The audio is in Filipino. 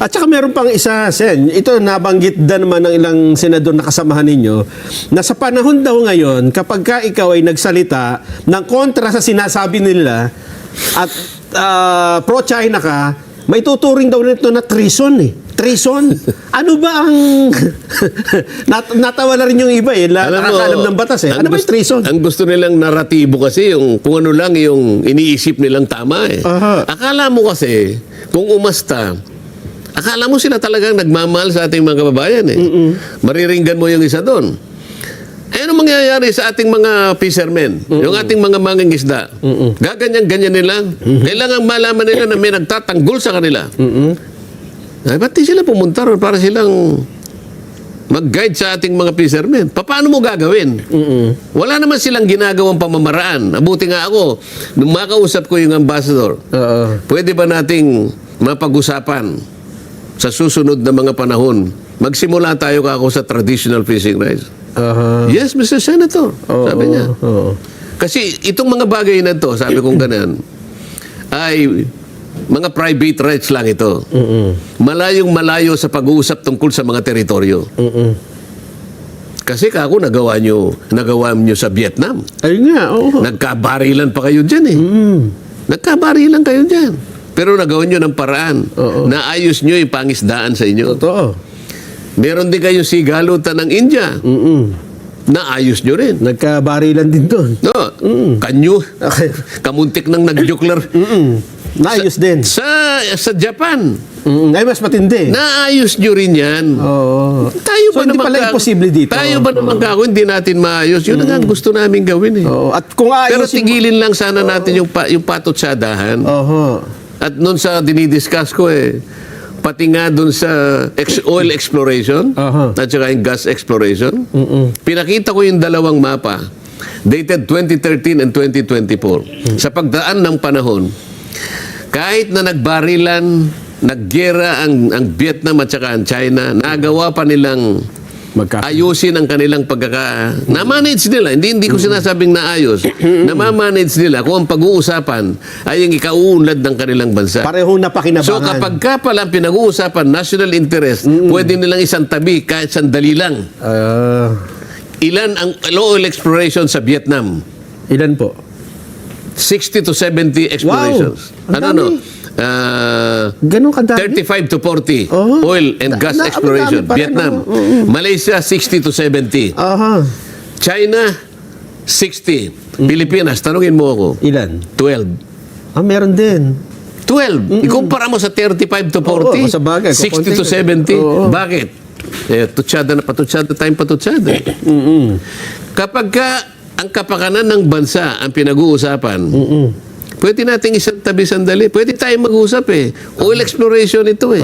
At saka meron pang isa, Sen. Ito nabanggit din naman ng ilang senador na kasamahan ninyo na sa panahon daw ngayon, kapag ka ikaw ay nagsalita ng kontra sa sinasabi nila at pro-China ka, may tuturing daw nito na treason eh. Treason? Ano ba ang... Natawa na rin yung iba eh. Nakakalam ng batas eh. Ano ba yung treason? Ang gusto nilang naratibo kasi, yung kung ano lang yung iniisip nilang tama eh. Akala mo kasi, kung umasta, akala mo sila talagang nagmamahal sa ating mga kababayan eh. Mariringgan mo yung isa doon. Eh, ano mangyayari sa ating mga fishermen? Yung ating mga mangingisda? Gaganyan-ganyan nila. Kailangan malaman nila na may nagtatanggol sa kanila. Ay, ba't di sila pumunta ron para silang mag-guide sa ating mga fishermen? Paano mo gagawin? Wala naman silang ginagawang pamamaraan. Abuti nga ako, nung makausap ko yung ambassador, pwede ba nating mapag-usapan sa susunod na mga panahon? Magsimula tayo kako sa traditional fishing rights. Yes, Mr. Senator, sabi niya. Kasi itong mga bagay na to, sabi kong ganun, ay mga private rights lang ito. Malayong malayo sa pag-uusap tungkol sa mga teritoryo. Kasi kako nagawa nyo sa Vietnam. Ayun nga, oo. Nagkabarilan pa kayo dyan eh. Nagkabarilan kayo dyan. Pero nagawa nyo ng paraan. Naayos nyo yung pangisdaan sa inyo. Totoo. Meron din kayong sigalutan ng India. Naayos nyo rin. Nagkabarilan din doon. No, kanyo. Kamuntik ng nag-nuclear. Naayos din. Sa Japan. Ay, mas matindi. Naayos nyo rin yan. Oo. Tayo So, ba hindi naman pala imposible dito. Tayo ba naman kako, hindi natin maayos. Yun ang gusto namin gawin eh. Oo. At kung Pero ayusin tigilin lang sana natin yung patutsadahan. At noon sa dinidiscuss ko eh, pati nga doon sa oil exploration at saka yung gas exploration, pinakita ko yung dalawang mapa dated 2013 and 2024. Sa pagdaan ng panahon, kahit na nagbarilan, naggera ang Vietnam at saka ang China, nagawa pa nilang ayusin ang kanilang na-manage nila. Hindi ko sinasabing naayos. Na-manage nila kung ang pag-uusapan ay yung ikauunlad ng kanilang bansa. Parehong napakinabangan. So kapag ka pala pinag-uusapan national interest, pwede nilang isang tabi kahit sandali lang. Ilan ang oil exploration sa Vietnam? Ilan po? 60 to 70 explorations. Wow. Ganun kadami? 35 to 40 oil and gas exploration. Vietnam. Malaysia, 60 to 70. China, 60. Pilipinas, tanungin mo ako. Ilan? 12. Meron din. 12. Ikumpara mo sa 35 to 40, sa bagay, 60 to 70. Bakit? Patutsada tayong patutsada. Kapag ang kapakanan ng bansa ang pinag-uusapan, pwede nating isang tabi sandali. Pwede tayong mag-usap eh. Oil exploration ito eh.